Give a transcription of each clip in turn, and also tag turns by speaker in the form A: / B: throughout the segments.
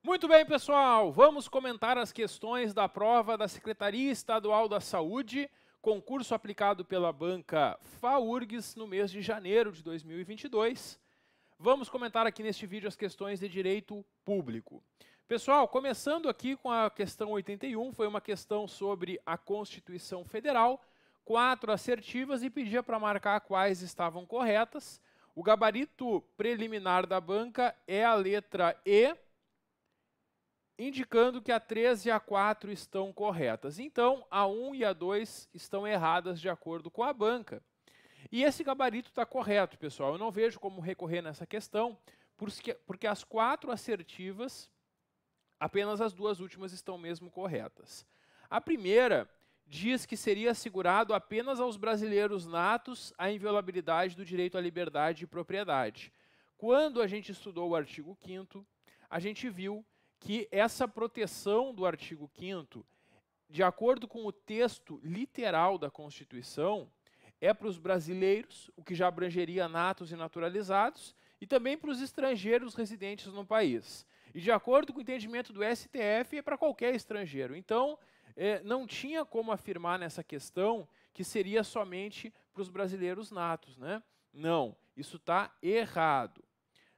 A: Muito bem, pessoal, vamos comentar as questões da prova da Secretaria Estadual da Saúde, concurso aplicado pela banca FAURGS no mês de janeiro de 2022. Vamos comentar aqui neste vídeo as questões de direito público. Pessoal, começando aqui com a questão 81, foi uma questão sobre a Constituição Federal, 4 assertivas e pedia para marcar quais estavam corretas. O gabarito preliminar da banca é a letra E, indicando que a 3 e a 4 estão corretas. Então, a 1 e a 2 estão erradas de acordo com a banca. E esse gabarito está correto, pessoal. Eu não vejo como recorrer nessa questão, porque as 4 assertivas, apenas as 2 últimas estão mesmo corretas. A primeira diz que seria assegurado apenas aos brasileiros natos a inviolabilidade do direito à liberdade e propriedade. Quando a gente estudou o artigo 5º, a gente viu que essa proteção do artigo 5º, de acordo com o texto literal da Constituição, é para os brasileiros, o que já abrangeria natos e naturalizados, e também para os estrangeiros residentes no país. E de acordo com o entendimento do STF, é para qualquer estrangeiro. Então, não tinha como afirmar nessa questão que seria somente para os brasileiros natos, né? Não, isso está errado.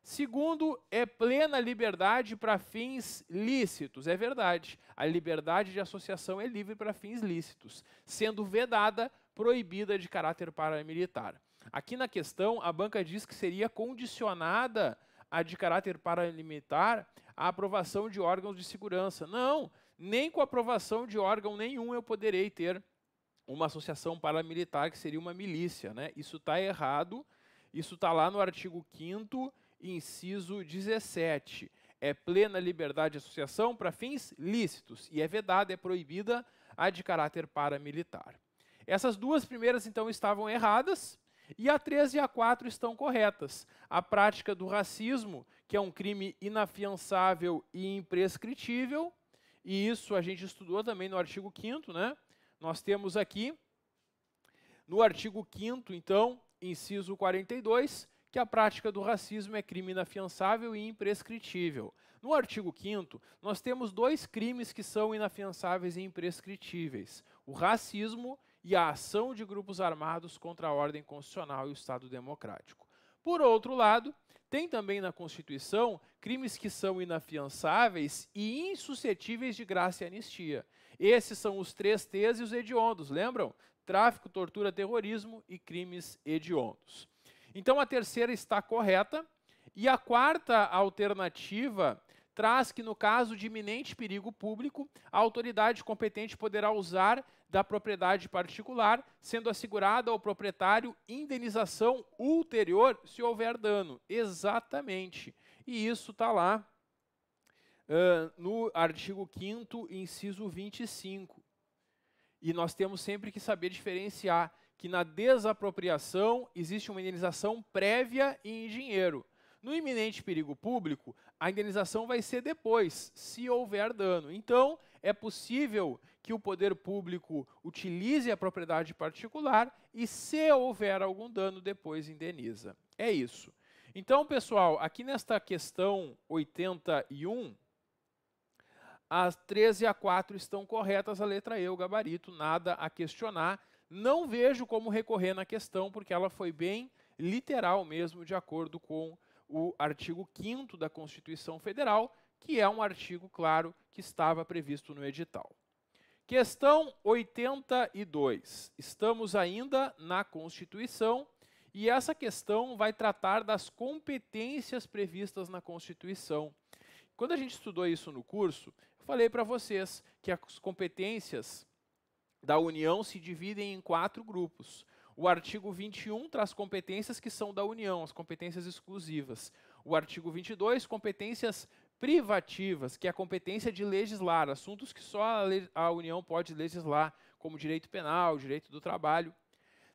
A: Segundo, é plena liberdade para fins lícitos. É verdade, a liberdade de associação é livre para fins lícitos, sendo vedada, proibida de caráter paramilitar. Aqui na questão, a banca diz que seria condicionada a de caráter paramilitar a aprovação de órgãos de segurança. Não, nem com aprovação de órgão nenhum eu poderei ter uma associação paramilitar, que seria uma milícia, né? Isso está errado, isso está lá no artigo 5º, inciso 17. É plena liberdade de associação para fins lícitos e é vedada, é proibida a de caráter paramilitar. Essas 2 primeiras, então, estavam erradas e a 3 e a 4 estão corretas. A prática do racismo, que é um crime inafiançável e imprescritível, e isso a gente estudou também no artigo 5º, né? Nós temos aqui, no artigo 5º, então, inciso 42, que a prática do racismo é crime inafiançável e imprescritível. No artigo 5º, nós temos 2 crimes que são inafiançáveis e imprescritíveis: o racismo e a ação de grupos armados contra a ordem constitucional e o Estado democrático. Por outro lado, tem também na Constituição crimes que são inafiançáveis e insuscetíveis de graça e anistia. Esses são os 3 T's e os hediondos, lembram? Tráfico, tortura, terrorismo e crimes hediondos. Então, a terceira está correta. E a 4ª alternativa traz que, no caso de iminente perigo público, a autoridade competente poderá usar da propriedade particular, sendo assegurada ao proprietário indenização ulterior se houver dano. Exatamente. E isso está lá no artigo 5º, inciso 25. E nós temos sempre que saber diferenciar que na desapropriação existe uma indenização prévia e em dinheiro. No iminente perigo público, a indenização vai ser depois, se houver dano. Então, é possível que o poder público utilize a propriedade particular e, se houver algum dano, depois indeniza. É isso. Então, pessoal, aqui nesta questão 81, as 3 e a 4 estão corretas, a letra E, o gabarito, nada a questionar. Não vejo como recorrer na questão, porque ela foi bem literal mesmo, de acordo com o artigo 5º da Constituição Federal, que é um artigo, claro, que estava previsto no edital. Questão 82. Estamos ainda na Constituição e essa questão vai tratar das competências previstas na Constituição. Quando a gente estudou isso no curso, eu falei para vocês que as competências da União se dividem em 4 grupos. O artigo 21 traz competências que são da União, as competências exclusivas. O artigo 22, competências privativas, que é a competência de legislar, assuntos que só a União pode legislar, como direito penal, direito do trabalho.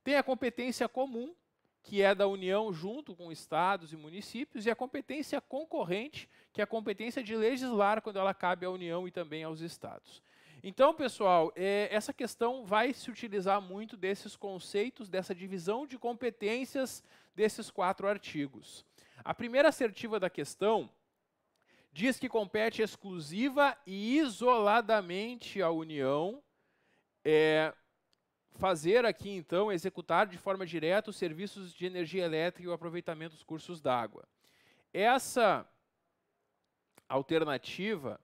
A: Tem a competência comum, que é da União junto com estados e municípios, e a competência concorrente, que é a competência de legislar quando ela cabe à União e também aos estados. Então, pessoal, essa questão vai se utilizar muito desses conceitos, dessa divisão de competências desses 4 artigos. A primeira assertiva da questão diz que compete exclusiva e isoladamente à União fazer aqui, então, executar de forma direta os serviços de energia elétrica e o aproveitamento dos cursos d'água. Essa alternativa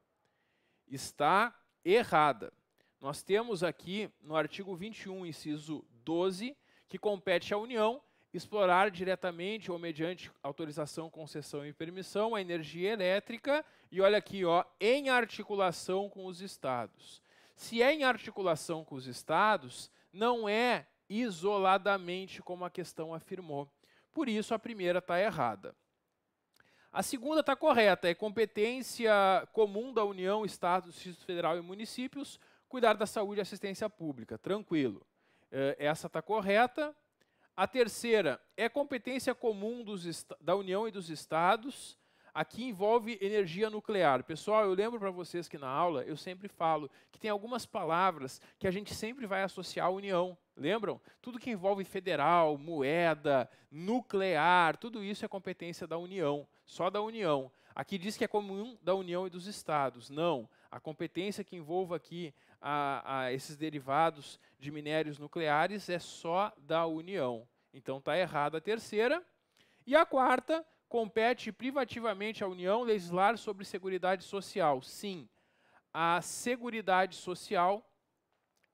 A: está errada. Nós temos aqui no artigo 21, inciso 12, que compete à União explorar diretamente ou mediante autorização, concessão e permissão a energia elétrica, e olha aqui, ó, em articulação com os estados. Se é em articulação com os estados, não é isoladamente como a questão afirmou. Por isso, a primeira está errada. A segunda está correta, é competência comum da União, Estado, Distrito Federal e municípios, cuidar da saúde e assistência pública. Tranquilo. Essa está correta. A terceira é competência comum da União e dos Estados. Aqui envolve energia nuclear. Pessoal, eu lembro para vocês que na aula eu sempre falo que tem algumas palavras que a gente sempre vai associar à União. Lembram? Tudo que envolve federal, moeda, nuclear, tudo isso é competência da União, só da União. Aqui diz que é comum da União e dos Estados. Não. A competência que envolva aqui a esses derivados de minérios nucleares é só da União. Então está errada a terceira. E a quarta, compete privativamente à União legislar sobre Seguridade Social. Sim, a Seguridade Social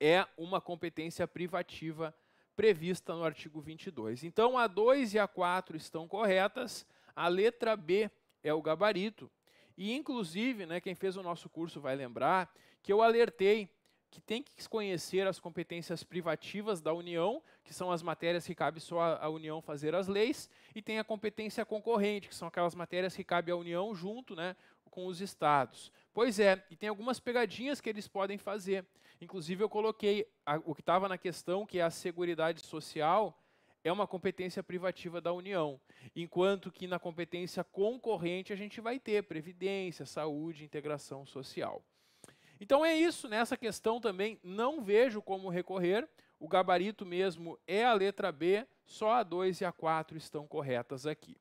A: é uma competência privativa prevista no artigo 22. Então, a 2 e a 4 estão corretas, a letra B é o gabarito. E, inclusive, né, quem fez o nosso curso vai lembrar que eu alertei que tem que conhecer as competências privativas da União, que são as matérias que cabe só à União fazer as leis, e tem a competência concorrente, que são aquelas matérias que cabe à União junto, né, com os estados. Pois é, e tem algumas pegadinhas que eles podem fazer. Inclusive, eu coloquei o que estava na questão, que é a Seguridade Social, é uma competência privativa da União, enquanto que na competência concorrente a gente vai ter previdência, saúde, integração social. Então é isso, nessa questão também não vejo como recorrer, o gabarito mesmo é a letra B, só a 2 e a 4 estão corretas aqui.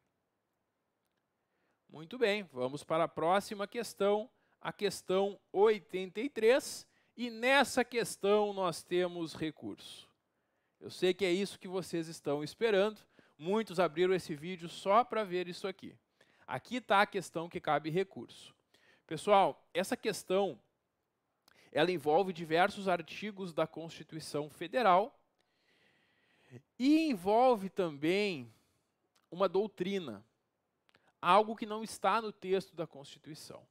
A: Muito bem, vamos para a próxima questão, a questão 83, e nessa questão nós temos recurso. Eu sei que é isso que vocês estão esperando, muitos abriram esse vídeo só para ver isso aqui. Aqui está a questão que cabe recurso. Pessoal, essa questão ela envolve diversos artigos da Constituição Federal e envolve também uma doutrina, algo que não está no texto da Constituição.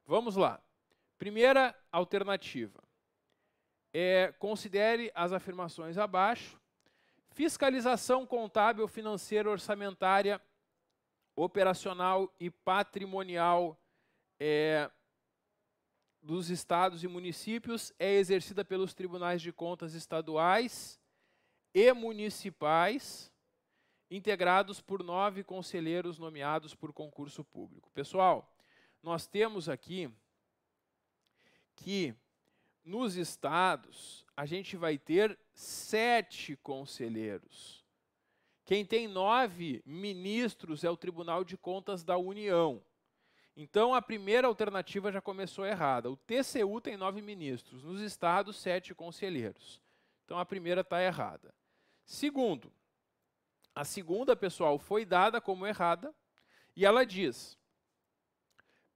A: Vamos lá. Primeira alternativa. Considere as afirmações abaixo. Fiscalização contábil, financeira, orçamentária, operacional e patrimonial dos estados e municípios é exercida pelos tribunais de contas estaduais e municipais, integrados por 9 conselheiros nomeados por concurso público. Pessoal, nós temos aqui que nos estados a gente vai ter 7 conselheiros. Quem tem 9 ministros é o Tribunal de Contas da União. Então, a primeira alternativa já começou errada. O TCU tem 9 ministros, nos estados 7 conselheiros. Então, a primeira está errada. Segundo, a segunda, pessoal, foi dada como errada, e ela diz,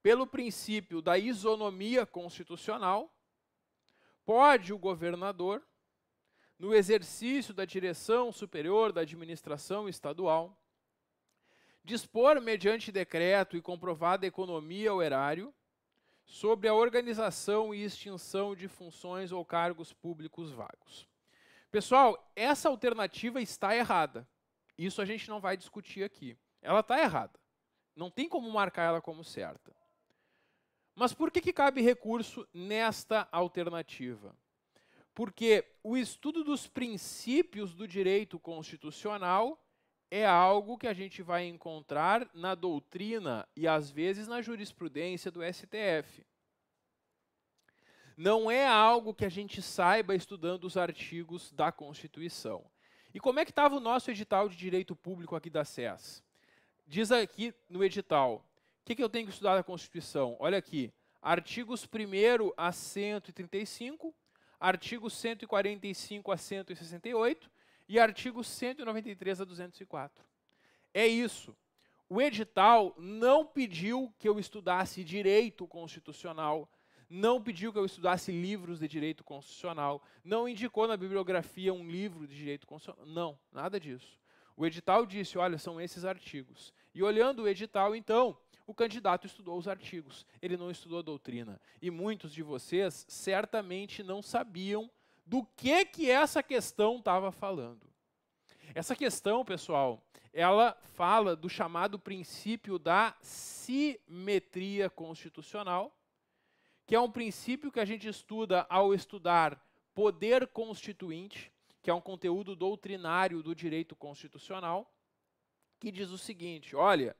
A: pelo princípio da isonomia constitucional, pode o governador, no exercício da direção superior da administração estadual, dispor, mediante decreto e comprovada economia ou erário, sobre a organização e extinção de funções ou cargos públicos vagos. Pessoal, essa alternativa está errada. Isso a gente não vai discutir aqui. Ela está errada. Não tem como marcar ela como certa. Mas por que cabe recurso nesta alternativa? Porque o estudo dos princípios do direito constitucional é algo que a gente vai encontrar na doutrina e, às vezes, na jurisprudência do STF. Não é algo que a gente saiba estudando os artigos da Constituição. E como é que estava o nosso edital de direito público aqui da SES? Diz aqui no edital que eu tenho que estudar da Constituição? Olha aqui, artigos 1º a 135, artigos 145 a 168 e artigos 193 a 204. É isso. O edital não pediu que eu estudasse direito constitucional, não pediu que eu estudasse livros de direito constitucional, não indicou na bibliografia um livro de direito constitucional. Não, nada disso. O edital disse, olha, são esses artigos. E olhando o edital, então, o candidato estudou os artigos, ele não estudou a doutrina. E muitos de vocês certamente não sabiam do que essa questão estava falando. Essa questão, pessoal, ela fala do chamado princípio da simetria constitucional, que é um princípio que a gente estuda ao estudar poder constituinte, que é um conteúdo doutrinário do direito constitucional, que diz o seguinte, olha,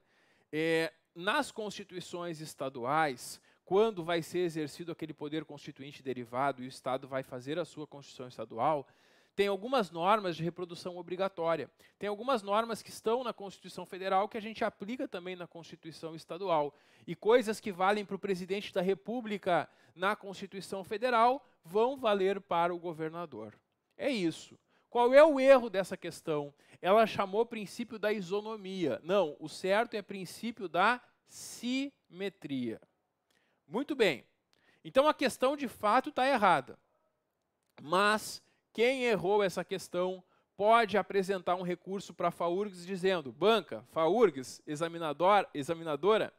A: nas constituições estaduais, quando vai ser exercido aquele poder constituinte derivado e o Estado vai fazer a sua Constituição estadual, tem algumas normas de reprodução obrigatória. Tem algumas normas que estão na Constituição Federal que a gente aplica também na Constituição Estadual. E coisas que valem para o presidente da República na Constituição Federal vão valer para o governador. É isso. Qual é o erro dessa questão? Ela chamou princípio da isonomia. Não, o certo é princípio da simetria. Muito bem. Então a questão de fato está errada. Mas quem errou essa questão pode apresentar um recurso para a FAURGS dizendo, banca, FAURGS, examinadora,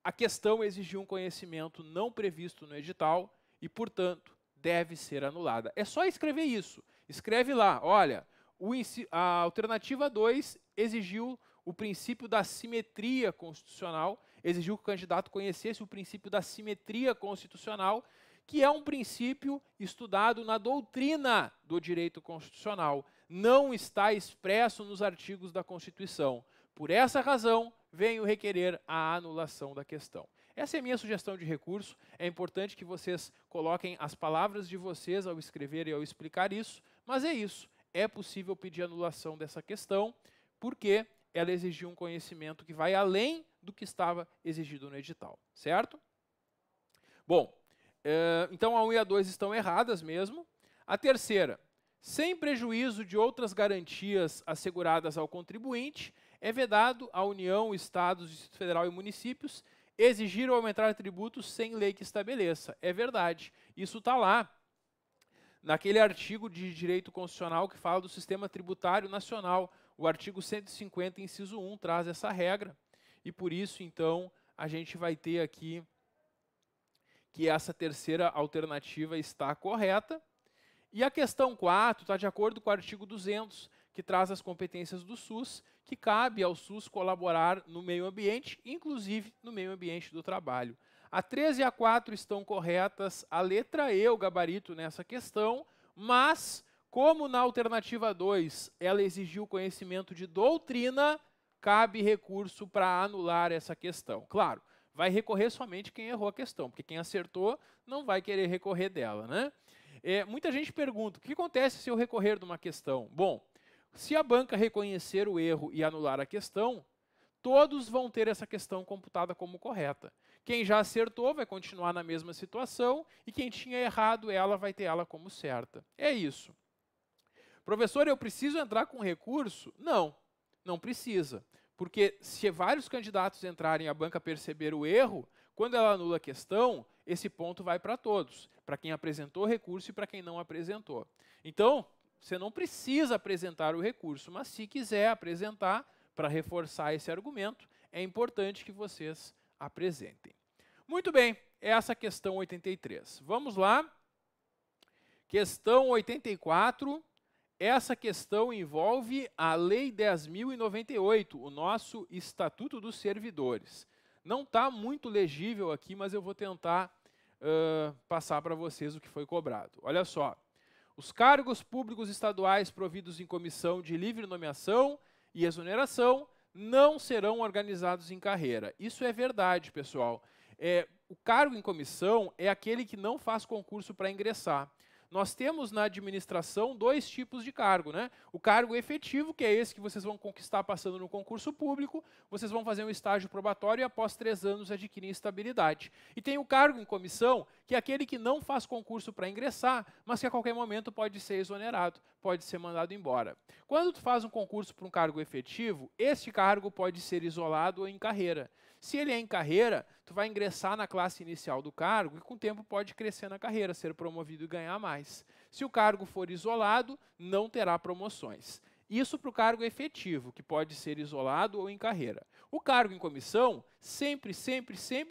A: a questão exigiu um conhecimento não previsto no edital e, portanto, deve ser anulada. É só escrever isso. Escreve lá, olha, a alternativa 2 exigiu o princípio da simetria constitucional, exigiu que o candidato conhecesse o princípio da simetria constitucional, que é um princípio estudado na doutrina do direito constitucional. Não está expresso nos artigos da Constituição. Por essa razão, venho requerer a anulação da questão. Essa é a minha sugestão de recurso. É importante que vocês coloquem as palavras de vocês ao escrever e ao explicar isso, mas é isso. É possível pedir anulação dessa questão, porque ela exigiu um conhecimento que vai além do que estava exigido no edital, certo? Bom, então a 1 e a 2 estão erradas mesmo. A terceira, sem prejuízo de outras garantias asseguradas ao contribuinte, é vedado à União, Estados, Distrito Federal e municípios exigir ou aumentar tributos sem lei que estabeleça. É verdade, isso está lá, naquele artigo de direito constitucional que fala do sistema tributário nacional. O artigo 150, inciso 1, traz essa regra. E por isso, então, a gente vai ter aqui que essa terceira alternativa está correta. E a questão 4 está de acordo com o artigo 200, que traz as competências do SUS, que cabe ao SUS colaborar no meio ambiente, inclusive no meio ambiente do trabalho. A 13 e a 4 estão corretas, a letra E, o gabarito nessa questão, mas, como na alternativa 2 ela exigiu conhecimento de doutrina, cabe recurso para anular essa questão. Claro, vai recorrer somente quem errou a questão, porque quem acertou não vai querer recorrer dela, né? Muita gente pergunta, o que acontece se eu recorrer de uma questão? Bom, se a banca reconhecer o erro e anular a questão, todos vão ter essa questão computada como correta. Quem já acertou vai continuar na mesma situação e quem tinha errado ela vai ter ela como certa. É isso. Professor, eu preciso entrar com recurso? Não, não precisa. Porque se vários candidatos entrarem e a banca perceber o erro, quando ela anula a questão, esse ponto vai para todos, para quem apresentou recurso e para quem não apresentou. Então, você não precisa apresentar o recurso, mas se quiser apresentar para reforçar esse argumento, é importante que vocês apresentem. Muito bem, essa é a questão 83. Vamos lá. Questão 84. Essa questão envolve a Lei 10.098, o nosso Estatuto dos Servidores. Não está muito legível aqui, mas eu vou tentar passar para vocês o que foi cobrado. Olha só. Os cargos públicos estaduais providos em comissão de livre nomeação e exoneração não serão organizados em carreira. Isso é verdade, pessoal. O cargo em comissão é aquele que não faz concurso para ingressar. nós temos na administração dois tipos de cargo, né? O cargo efetivo, que é esse que vocês vão conquistar passando no concurso público, vocês vão fazer um estágio probatório e após 3 anos adquirem estabilidade. E tem o cargo em comissão, que é aquele que não faz concurso para ingressar, mas que a qualquer momento pode ser exonerado, pode ser mandado embora. Quando tu faz um concurso para um cargo efetivo, este cargo pode ser isolado ou em carreira. Se ele é em carreira, tu vai ingressar na classe inicial do cargo e com o tempo pode crescer na carreira, ser promovido e ganhar mais. Se o cargo for isolado, não terá promoções. Isso para o cargo efetivo, que pode ser isolado ou em carreira. O cargo em comissão sempre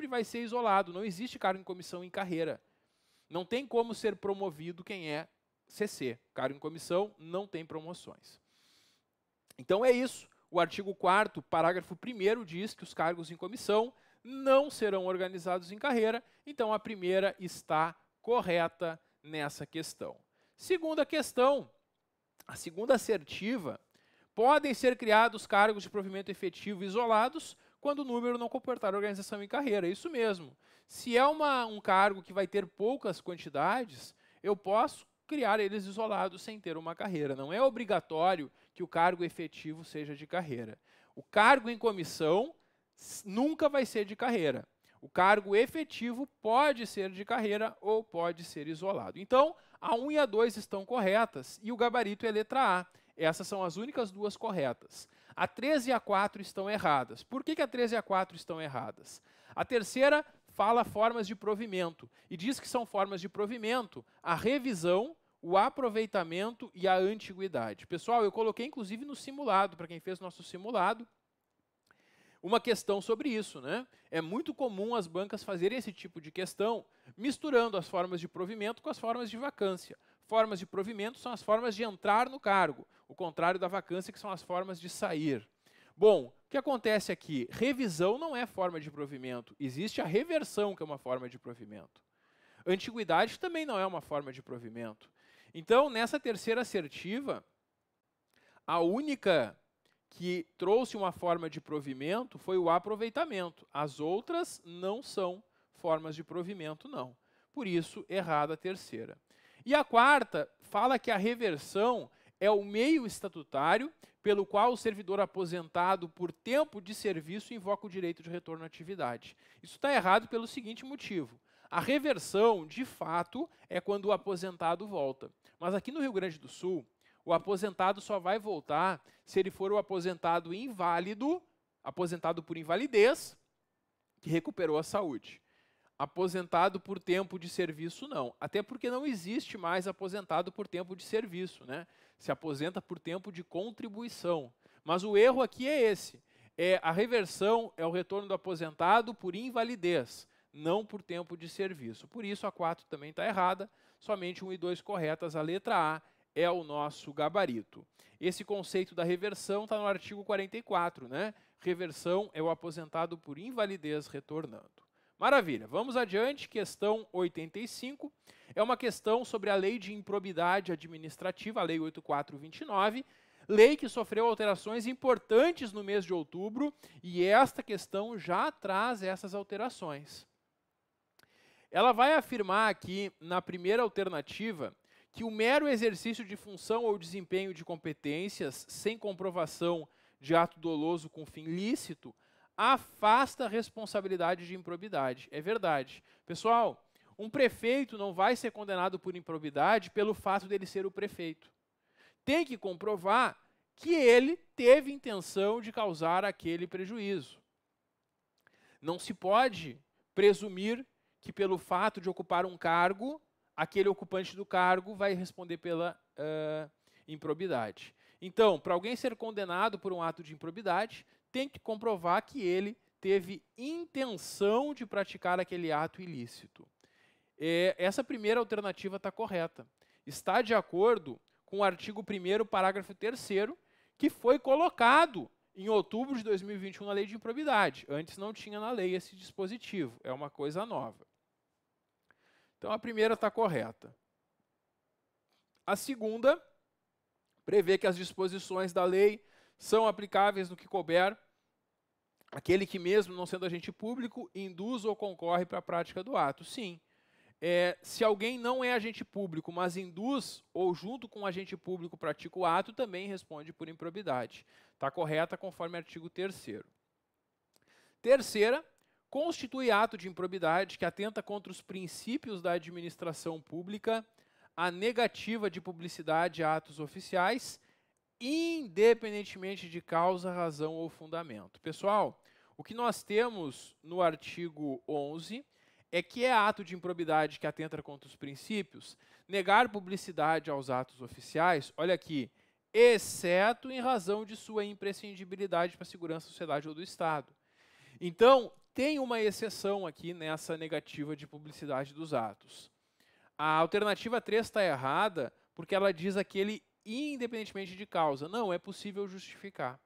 A: vai ser isolado. Não existe cargo em comissão em carreira. Não tem como ser promovido quem é CC. Cargo em comissão não tem promoções. Então é isso. O artigo 4º, parágrafo 1º, diz que os cargos em comissão não serão organizados em carreira, então a primeira está correta nessa questão. Segunda questão, a segunda assertiva, podem ser criados cargos de provimento efetivo isolados quando o número não comportar organização em carreira. É isso mesmo. Se é um cargo que vai ter poucas quantidades, eu posso criar eles isolados sem ter uma carreira. Não é obrigatório que o cargo efetivo seja de carreira. O cargo em comissão nunca vai ser de carreira. O cargo efetivo pode ser de carreira ou pode ser isolado. Então, a 1 e a 2 estão corretas e o gabarito é letra A. Essas são as únicas duas corretas. A 3 e a 4 estão erradas. Por que a 3 e a 4 estão erradas? A terceira fala formas de provimento e diz que são formas de provimento a revisão, o aproveitamento e a antiguidade. Pessoal, eu coloquei inclusive no simulado, para quem fez nosso simulado, uma questão sobre isso, né? É muito comum as bancas fazerem esse tipo de questão, misturando as formas de provimento com as formas de vacância. Formas de provimento são as formas de entrar no cargo, o contrário da vacância, que são as formas de sair. Bom, o que acontece aqui? Revisão não é forma de provimento, existe a reversão, que é uma forma de provimento. Antiguidade também não é uma forma de provimento. Então, nessa terceira assertiva, a única que trouxe uma forma de provimento foi o aproveitamento. As outras não são formas de provimento, não. Por isso, errada a terceira. E a quarta fala que a reversão é o meio estatutário pelo qual o servidor aposentado por tempo de serviço invoca o direito de retorno à atividade. Isso está errado pelo seguinte motivo. A reversão, de fato, é quando o aposentado volta. Mas aqui no Rio Grande do Sul, o aposentado só vai voltar se ele for o aposentado inválido, aposentado por invalidez, que recuperou a saúde. Aposentado por tempo de serviço, não. Até porque não existe mais aposentado por tempo de serviço, né? Se aposenta por tempo de contribuição. Mas o erro aqui é esse. A reversão é o retorno do aposentado por invalidez, não por tempo de serviço. Por isso, a 4 também está errada. Somente 1 e 2 corretas. A letra A é o nosso gabarito. Esse conceito da reversão está no artigo 44, né? Reversão é o aposentado por invalidez retornando. Maravilha, vamos adiante, questão 85. É uma questão sobre a Lei de Improbidade Administrativa, a Lei 8429, lei que sofreu alterações importantes no mês de outubro, e esta questão já traz essas alterações. Ela vai afirmar aqui, na primeira alternativa, que o mero exercício de função ou desempenho de competências sem comprovação de ato doloso com fim lícito afasta a responsabilidade de improbidade. É verdade. Pessoal, um prefeito não vai ser condenado por improbidade pelo fato dele ser o prefeito. Tem que comprovar que ele teve intenção de causar aquele prejuízo. Não se pode presumir que pelo fato de ocupar um cargo, aquele ocupante do cargo vai responder pela improbidade. Então, para alguém ser condenado por um ato de improbidade, tem que comprovar que ele teve intenção de praticar aquele ato ilícito. Essa primeira alternativa está correta. Está de acordo com o artigo 1º, parágrafo 3º, que foi colocado em outubro de 2021 na Lei de Improbidade. Antes não tinha na lei esse dispositivo. É uma coisa nova. Então, a primeira está correta. A segunda prevê que as disposições da lei são aplicáveis no que couber aquele que, mesmo não sendo agente público, induz ou concorre para a prática do ato. Sim, se alguém não é agente público, mas induz ou junto com o agente público pratica o ato, também responde por improbidade. Está correta conforme artigo 3º. Terceira, constitui ato de improbidade que atenta contra os princípios da administração pública a negativa de publicidade a atos oficiais, independentemente de causa, razão ou fundamento. Pessoal, o que nós temos no artigo 11 é que é ato de improbidade que atenta contra os princípios negar publicidade aos atos oficiais, olha aqui, exceto em razão de sua imprescindibilidade para a segurança da sociedade ou do Estado. Então, tem uma exceção aqui nessa negativa de publicidade dos atos. A alternativa 3 está errada porque ela diz aquele independentemente de causa. Não, é possível justificar.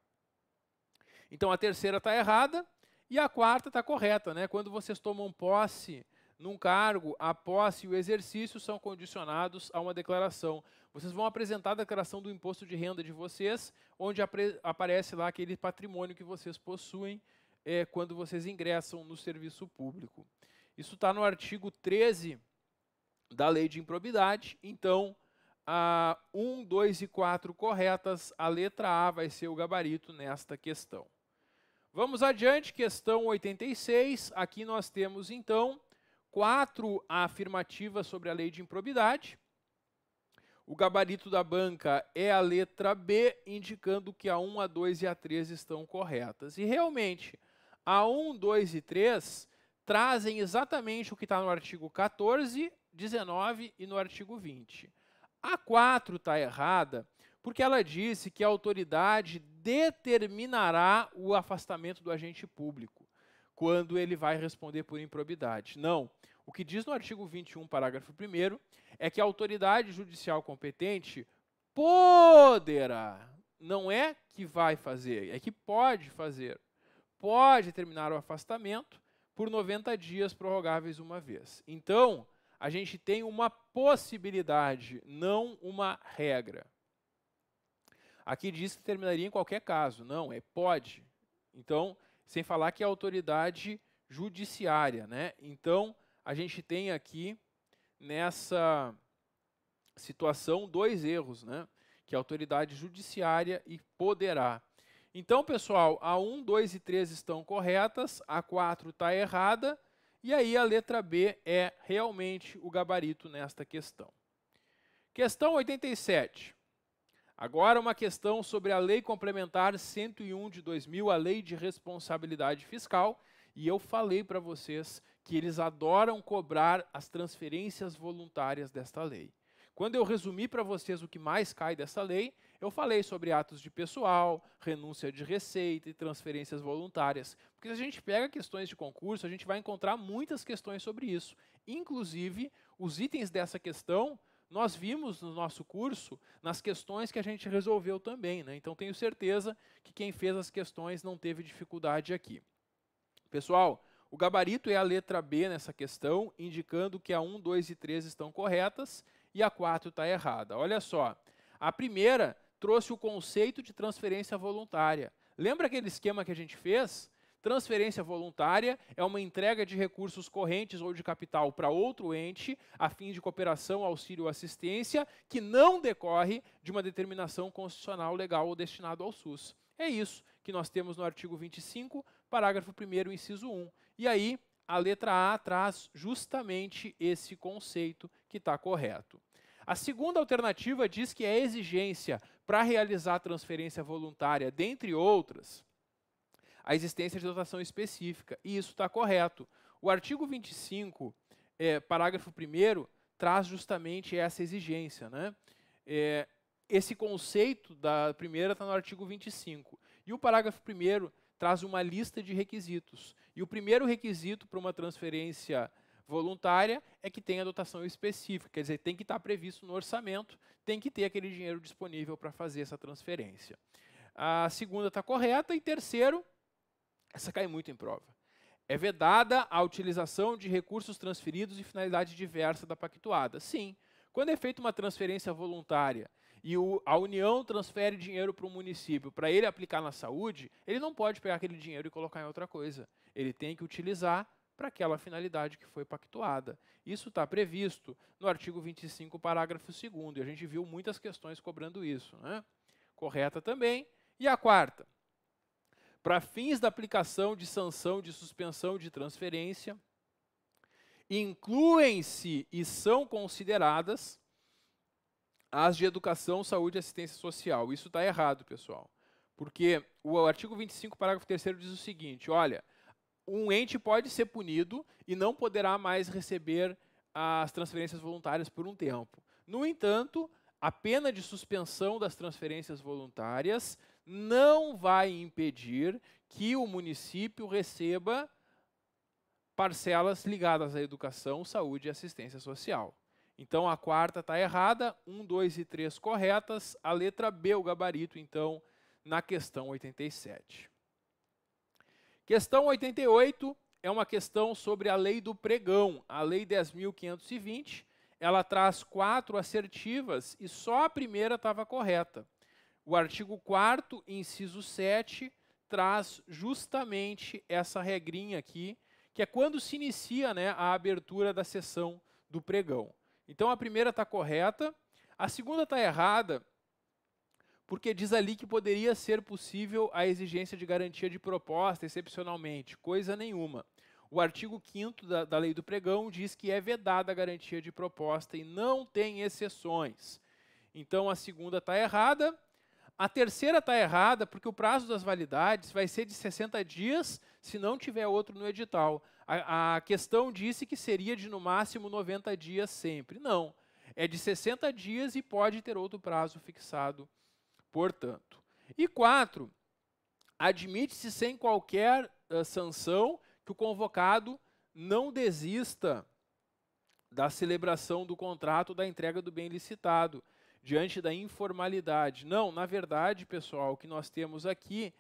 A: Então, a terceira está errada e a quarta está correta, né? Quando vocês tomam posse num cargo, a posse e o exercício são condicionados a uma declaração. Vocês vão apresentar a declaração do imposto de renda de vocês, onde aparece lá aquele patrimônio que vocês possuem quando vocês ingressam no serviço público. Isso está no artigo 13 da Lei de Improbidade. Então, 1, 2 e 4 corretas, a letra A vai ser o gabarito nesta questão. Vamos adiante, questão 86. Aqui nós temos, então, 4 afirmativas sobre a Lei de Improbidade. O gabarito da banca é a letra B, indicando que a 1, a 2 e a 3 estão corretas. E, realmente, a 1, 2 e 3 trazem exatamente o que está no artigo 14, 19 e no artigo 20. A 4 está errada porque ela disse que a autoridade determinará o afastamento do agente público quando ele vai responder por improbidade. Não. O que diz no artigo 21, parágrafo 1º, é que a autoridade judicial competente poderá, não é que vai fazer, é que pode fazer, pode determinar o afastamento por 90 dias prorrogáveis uma vez. Então, a gente tem uma possibilidade, não uma regra. Aqui diz que terminaria em qualquer caso. Não, pode. Então, sem falar que é a autoridade judiciária, né? Então, a gente tem aqui, nessa situação, 2 erros, né? Que é a autoridade judiciária e poderá. Então, pessoal, a 1, 2 e 3 estão corretas, a 4 está errada, e aí a letra B é realmente o gabarito nesta questão. Questão 87. Agora uma questão sobre a Lei Complementar 101 de 2000, a Lei de Responsabilidade Fiscal, e eu falei para vocês que eles adoram cobrar as transferências voluntárias desta lei. Quando eu resumi para vocês o que mais cai dessa lei, eu falei sobre atos de pessoal, renúncia de receita e transferências voluntárias. Porque se a gente pega questões de concurso, a gente vai encontrar muitas questões sobre isso. Inclusive, os itens dessa questão, nós vimos no nosso curso, nas questões que a gente resolveu também, né? Então, tenho certeza que quem fez as questões não teve dificuldade aqui. Pessoal, o gabarito é a letra B nessa questão, indicando que a 1, 2 e 3 estão corretas e a 4 está errada. Olha só, a primeira trouxe o conceito de transferência voluntária. Lembra aquele esquema que a gente fez? Transferência voluntária é uma entrega de recursos correntes ou de capital para outro ente, a fim de cooperação, auxílio ou assistência, que não decorre de uma determinação constitucional, legal ou destinado ao SUS. É isso que nós temos no artigo 25, parágrafo 1º, inciso 1. E aí, a letra A traz justamente esse conceito que está correto. A segunda alternativa diz que é exigência para realizar a transferência voluntária, dentre outras, a existência de dotação específica, e isso está correto. O artigo 25, parágrafo 1º, traz justamente essa exigência, né? Esse conceito da primeira está no artigo 25. E o parágrafo 1º traz uma lista de requisitos. E o primeiro requisito para uma transferência voluntária é que tenha dotação específica, quer dizer, tem que estar previsto no orçamento, tem que ter aquele dinheiro disponível para fazer essa transferência. A segunda está correta e terceiro, essa cai muito em prova. É vedada a utilização de recursos transferidos em finalidade diversa da pactuada. Sim, quando é feita uma transferência voluntária e a União transfere dinheiro para o município para ele aplicar na saúde, ele não pode pegar aquele dinheiro e colocar em outra coisa. Ele tem que utilizar para aquela finalidade que foi pactuada. Isso está previsto no artigo 25, parágrafo 2º, e a gente viu muitas questões cobrando isso, né? Correta também. E a quarta, para fins da aplicação de sanção de suspensão de transferência, incluem-se e são consideradas as de educação, saúde e assistência social. Isso está errado, pessoal, porque o artigo 25, parágrafo 3º diz o seguinte, olha, um ente pode ser punido e não poderá mais receber as transferências voluntárias por um tempo. No entanto, a pena de suspensão das transferências voluntárias não vai impedir que o município receba parcelas ligadas à educação, saúde e assistência social. Então, a quarta está errada, 1, 2 e 3 corretas, a letra B, o gabarito, então, na questão 87. Questão 88 é uma questão sobre a lei do pregão, a lei 10.520, ela traz 4 assertivas e só a primeira estava correta. O artigo 4º, inciso 7, traz justamente essa regrinha aqui, que é quando se inicia, né, a abertura da sessão do pregão. Então, a primeira está correta, a segunda está errada, porque diz ali que poderia ser possível a exigência de garantia de proposta, excepcionalmente. Coisa nenhuma. O artigo 5º da lei do pregão diz que é vedada a garantia de proposta e não tem exceções. Então, a segunda está errada. A terceira está errada porque o prazo das validades vai ser de 60 dias se não tiver outro no edital. A questão disse que seria de no máximo 90 dias sempre. Não, é de 60 dias e pode ter outro prazo fixado, portanto. E 4, admite-se sem qualquer sanção que o convocado não desista da celebração do contrato da entrega do bem licitado, diante da informalidade. Não, na verdade, pessoal, o que nós temos aqui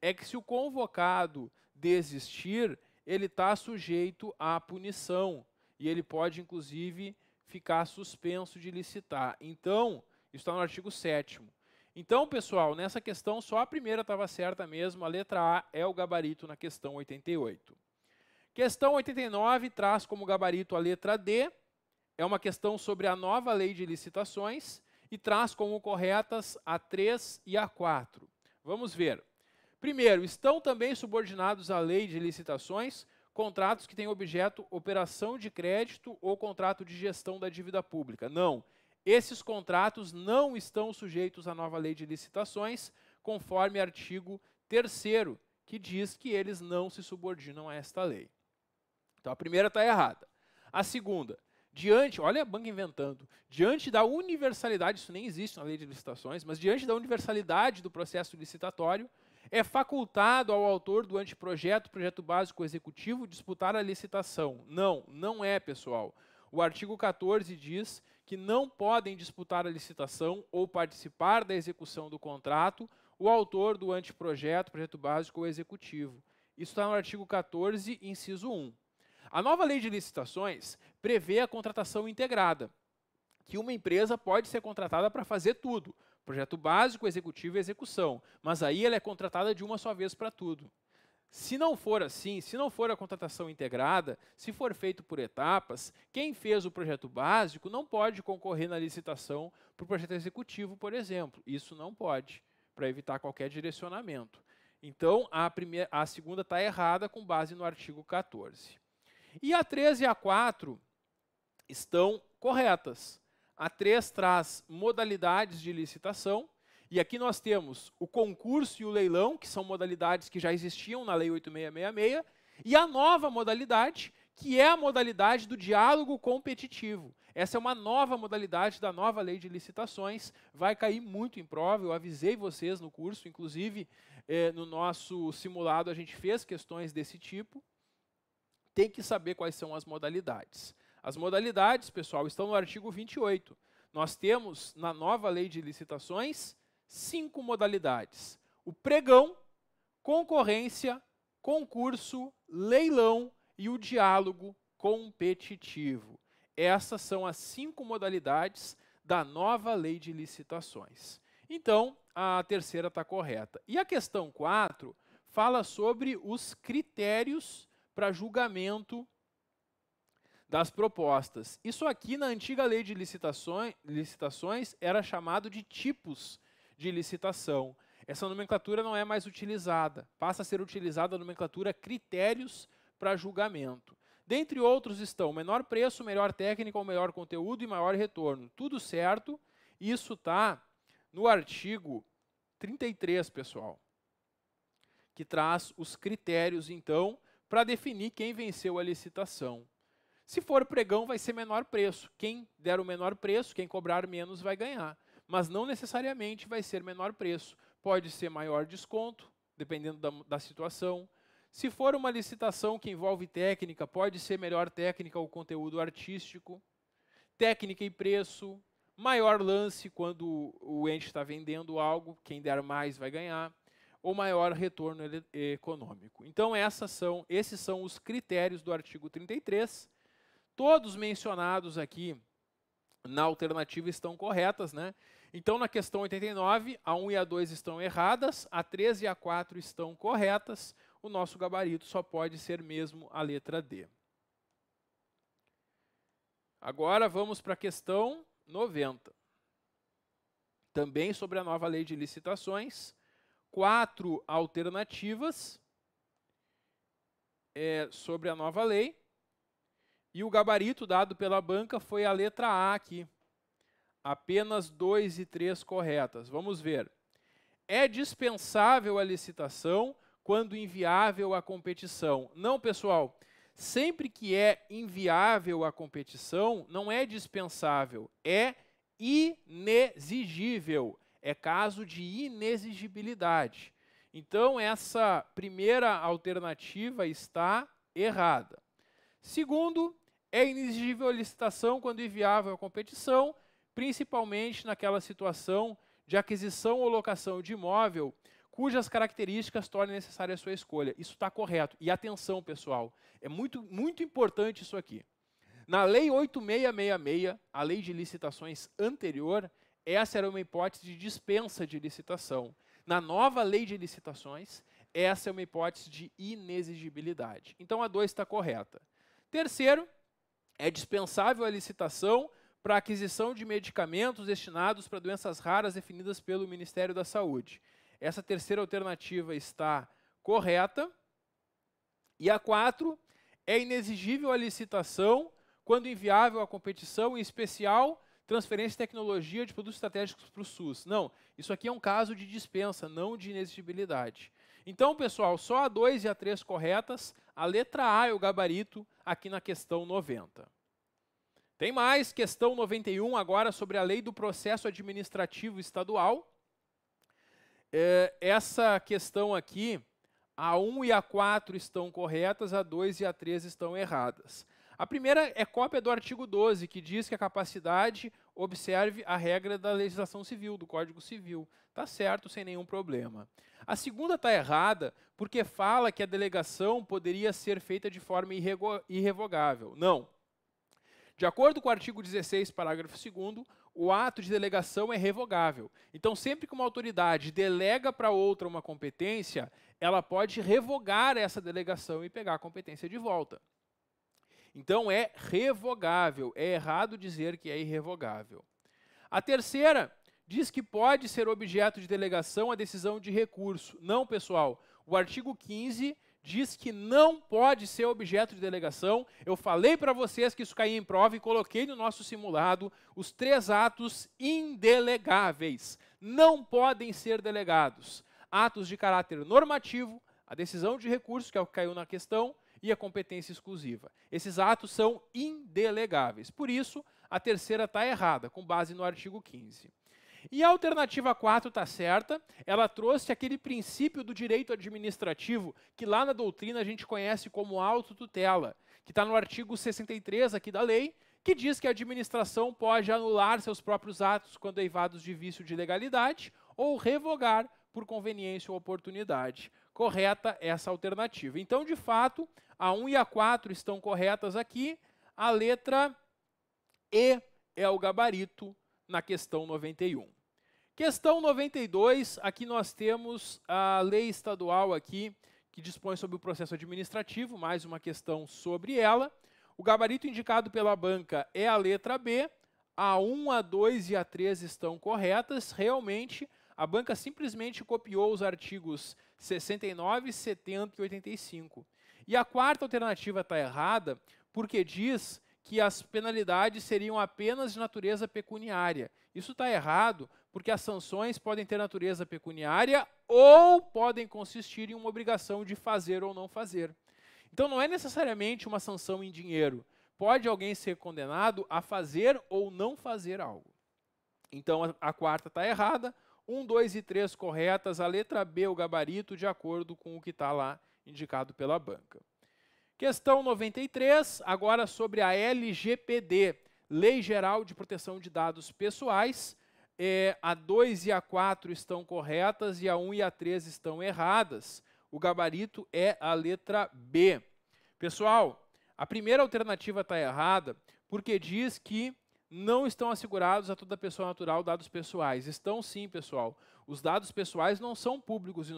A: é que se o convocado desistir, ele está sujeito à punição e ele pode, inclusive, ficar suspenso de licitar. Então, isso está no artigo 7º. Então, pessoal, nessa questão, só a primeira estava certa mesmo, a letra A é o gabarito na questão 88. Questão 89 traz como gabarito a letra D, é uma questão sobre a nova lei de licitações, e traz como corretas a 3 e a 4. Vamos ver. Primeiro, estão também subordinados à lei de licitações contratos que têm objeto operação de crédito ou contrato de gestão da dívida pública. Não. Esses contratos não estão sujeitos à nova lei de licitações, conforme artigo 3º, que diz que eles não se subordinam a esta lei. Então, a primeira está errada. A segunda, olha a banca inventando, diante da universalidade, isso nem existe na lei de licitações, mas diante da universalidade do processo licitatório, é facultado ao autor do anteprojeto, projeto básico executivo, disputar a licitação. Não, não é, pessoal. O artigo 14 diz que não podem disputar a licitação ou participar da execução do contrato o autor do anteprojeto, projeto básico ou executivo. Isso está no artigo 14, inciso 1. A nova lei de licitações prevê a contratação integrada, que uma empresa pode ser contratada para fazer tudo, projeto básico, executivo e execução, mas aí ela é contratada de uma só vez para tudo. Se não for assim, se não for a contratação integrada, se for feito por etapas, quem fez o projeto básico não pode concorrer na licitação para o projeto executivo, por exemplo. Isso não pode, para evitar qualquer direcionamento. Então, a segunda está errada com base no artigo 14. E a 3 e a 4 estão corretas. A 3 traz modalidades de licitação, e aqui nós temos o concurso e o leilão, que são modalidades que já existiam na Lei 8666, e a nova modalidade, que é a modalidade do diálogo competitivo. Essa é uma nova modalidade da nova Lei de Licitações, vai cair muito em prova, eu avisei vocês no curso, inclusive no nosso simulado a gente fez questões desse tipo. Tem que saber quais são as modalidades. As modalidades, pessoal, estão no artigo 28. Nós temos, na nova Lei de Licitações, 5 modalidades. O pregão, concorrência, concurso, leilão e o diálogo competitivo. Essas são as 5 modalidades da nova Lei de Licitações. Então, a terceira está correta. E a questão 4 fala sobre os critérios para julgamento das propostas. Isso aqui na antiga lei de licitações era chamado de tipos de licitação. Essa nomenclatura não é mais utilizada, passa a ser utilizada a nomenclatura critérios para julgamento. Dentre outros estão menor preço, melhor técnica ou melhor conteúdo e maior retorno. Tudo certo, isso está no artigo 33, pessoal, que traz os critérios, então, para definir quem venceu a licitação. Se for pregão, vai ser menor preço. Quem der o menor preço, quem cobrar menos vai ganhar. Mas não necessariamente vai ser menor preço. Pode ser maior desconto, dependendo da situação. Se for uma licitação que envolve técnica, pode ser melhor técnica ou conteúdo artístico. Técnica e preço. Maior lance quando o ente está vendendo algo, quem der mais vai ganhar. Ou maior retorno econômico. Então, esses são os critérios do artigo 33. Todos mencionados aqui na alternativa estão corretas, né? Então, na questão 89, a 1 e a 2 estão erradas, a 3 e a 4 estão corretas, o nosso gabarito só pode ser mesmo a letra D. Agora, vamos para a questão 90. Também sobre a nova lei de licitações, 4 alternativas sobre a nova lei. E o gabarito dado pela banca foi a letra A aqui. Apenas 2 e 3 corretas. Vamos ver. É dispensável a licitação quando inviável a competição? Não, pessoal. Sempre que é inviável a competição, não é dispensável, é inexigível. É caso de inexigibilidade. Então, essa primeira alternativa está errada. Segundo, é inexigível a licitação quando inviável a competição, principalmente naquela situação de aquisição ou locação de imóvel cujas características tornem necessária a sua escolha. Isso está correto. E atenção, pessoal, é muito importante isso aqui. Na Lei 8666, a lei de licitações anterior, essa era uma hipótese de dispensa de licitação. Na nova lei de licitações, essa é uma hipótese de inexigibilidade. Então, a 2 está correta. Terceiro, é dispensável a licitação para aquisição de medicamentos destinados para doenças raras definidas pelo Ministério da Saúde. Essa terceira alternativa está correta. E a 4, é inexigível a licitação quando inviável a competição, em especial transferência de tecnologia de produtos estratégicos para o SUS. Não, isso aqui é um caso de dispensa, não de inexigibilidade. Então, pessoal, só a 2 e a 3 corretas, a letra A é o gabarito aqui na questão 90. Tem mais, questão 91 agora sobre a lei do processo administrativo estadual. Essa questão aqui, a 1 e a 4 estão corretas, a 2 e a 3 estão erradas. A primeira é cópia do artigo 12, que diz que a capacidade observe a regra da legislação civil, do Código Civil. Está certo, sem nenhum problema. A segunda está errada, porque fala que a delegação poderia ser feita de forma irrevogável. Não. De acordo com o artigo 16, parágrafo 2º, o ato de delegação é revogável. Então, sempre que uma autoridade delega para outra uma competência, ela pode revogar essa delegação e pegar a competência de volta. Então, é revogável. É errado dizer que é irrevogável. A terceira diz que pode ser objeto de delegação a decisão de recurso. Não, pessoal. O artigo 15 diz que não pode ser objeto de delegação. Eu falei para vocês que isso caía em prova e coloquei no nosso simulado os 3 atos indelegáveis. Não podem ser delegados. Atos de caráter normativo, a decisão de recurso, que é o que caiu na questão, e a competência exclusiva. Esses atos são indelegáveis. Por isso, a terceira está errada, com base no artigo 15. E a alternativa 4 está certa, ela trouxe aquele princípio do direito administrativo, que lá na doutrina a gente conhece como autotutela, que está no artigo 63 aqui da lei, que diz que a administração pode anular seus próprios atos quando eivados de vício de legalidade ou revogar por conveniência ou oportunidade. Correta essa alternativa. Então, de fato, a 1 e a 4 estão corretas aqui, a letra E é o gabarito na questão 91. Questão 92, aqui nós temos a lei estadual aqui, que dispõe sobre o processo administrativo, mais uma questão sobre ela. O gabarito indicado pela banca é a letra B. A 1, a 2 e a 3 estão corretas. Realmente, a banca simplesmente copiou os artigos 69, 70 e 85. E a quarta alternativa está errada, porque diz que as penalidades seriam apenas de natureza pecuniária. Isso está errado, porque as sanções podem ter natureza pecuniária ou podem consistir em uma obrigação de fazer ou não fazer. Então, não é necessariamente uma sanção em dinheiro. Pode alguém ser condenado a fazer ou não fazer algo. Então, a quarta está errada. 1, 2 e 3 corretas. A letra B, o gabarito, de acordo com o que está lá indicado pela banca. Questão 93, agora sobre a LGPD, Lei Geral de Proteção de Dados Pessoais. A 2 e a 4 estão corretas e a 1 e a 3 estão erradas. O gabarito é a letra B. Pessoal, a primeira alternativa está errada porque diz que não estão assegurados a toda pessoa natural dados pessoais. Estão sim, pessoal. Os dados pessoais não são públicos e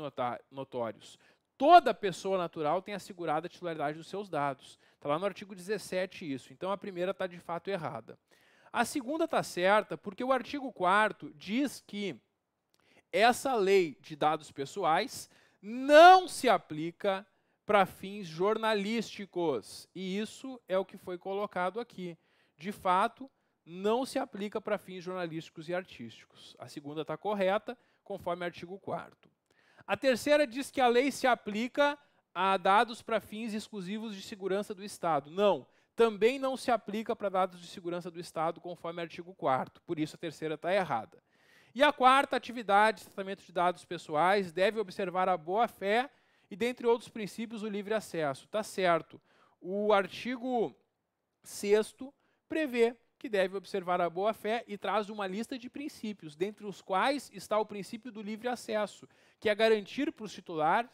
A: notórios. Toda pessoa natural tem assegurada a titularidade dos seus dados. Está lá no artigo 17 isso. Então, a primeira está de fato errada. A segunda está certa porque o artigo 4º diz que essa lei de dados pessoais não se aplica para fins jornalísticos. E isso é o que foi colocado aqui. De fato, não se aplica para fins jornalísticos e artísticos. A segunda está correta, conforme o artigo 4º. A terceira diz que a lei se aplica a dados para fins exclusivos de segurança do Estado. Não, também não se aplica para dados de segurança do Estado, conforme o artigo 4º. Por isso, a terceira está errada. E a quarta, atividade de tratamento de dados pessoais, deve observar a boa-fé e, dentre outros princípios, o livre acesso. Está certo. O artigo 6º prevê que deve observar a boa-fé e traz uma lista de princípios, dentre os quais está o princípio do livre acesso, que é garantir para os titulares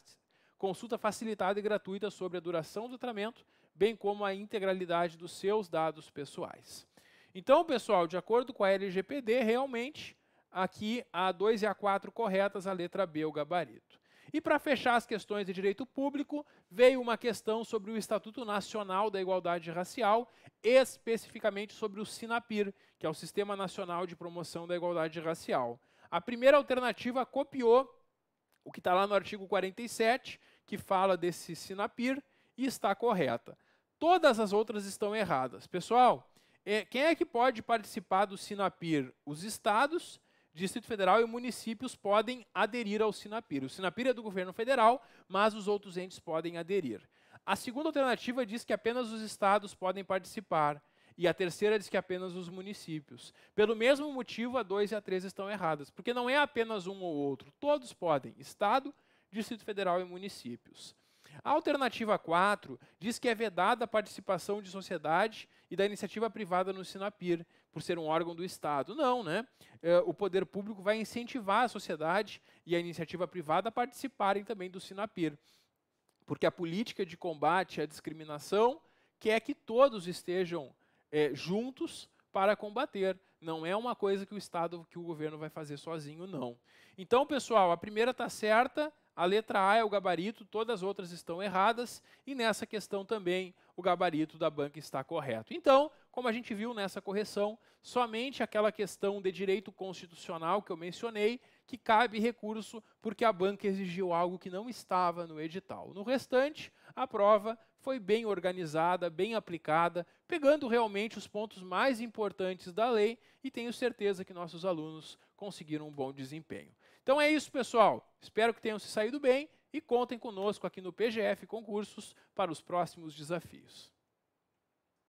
A: consulta facilitada e gratuita sobre a duração do tratamento, bem como a integralidade dos seus dados pessoais. Então, pessoal, de acordo com a LGPD, realmente, aqui a 2 e a 4 corretas, a letra B, o gabarito. E para fechar as questões de direito público, veio uma questão sobre o Estatuto Nacional da Igualdade Racial, especificamente sobre o SINAPIR, que é o Sistema Nacional de Promoção da Igualdade Racial. A primeira alternativa copiou o que está lá no artigo 47, que fala desse SINAPIR, e está correta. Todas as outras estão erradas. Pessoal, quem é que pode participar do SINAPIR? Os estados, Distrito Federal e municípios podem aderir ao SINAPIR. O SINAPIR é do governo federal, mas os outros entes podem aderir. A segunda alternativa diz que apenas os estados podem participar. E a terceira diz que apenas os municípios. Pelo mesmo motivo, a 2 e a 3 estão erradas, porque não é apenas um ou outro. Todos podem, Estado, Distrito Federal e municípios. A alternativa 4 diz que é vedada a participação de sociedade e da iniciativa privada no SINAPIR, por ser um órgão do Estado. Não, né? O poder público vai incentivar a sociedade e a iniciativa privada a participarem também do SINAPIR, porque a política de combate à discriminação quer que todos estejam juntos para combater. Não é uma coisa que o Estado, que o governo vai fazer sozinho, não. Então, pessoal, a primeira está certa, a letra A é o gabarito, todas as outras estão erradas, e nessa questão também o gabarito da banca está correto. Então, como a gente viu nessa correção, somente aquela questão de direito constitucional que eu mencionei, que cabe recurso porque a banca exigiu algo que não estava no edital. No restante, a prova foi bem organizada, bem aplicada, pegando realmente os pontos mais importantes da lei, e tenho certeza que nossos alunos conseguiram um bom desempenho. Então é isso, pessoal. Espero que tenham se saído bem e contem conosco aqui no PGF Concursos para os próximos desafios.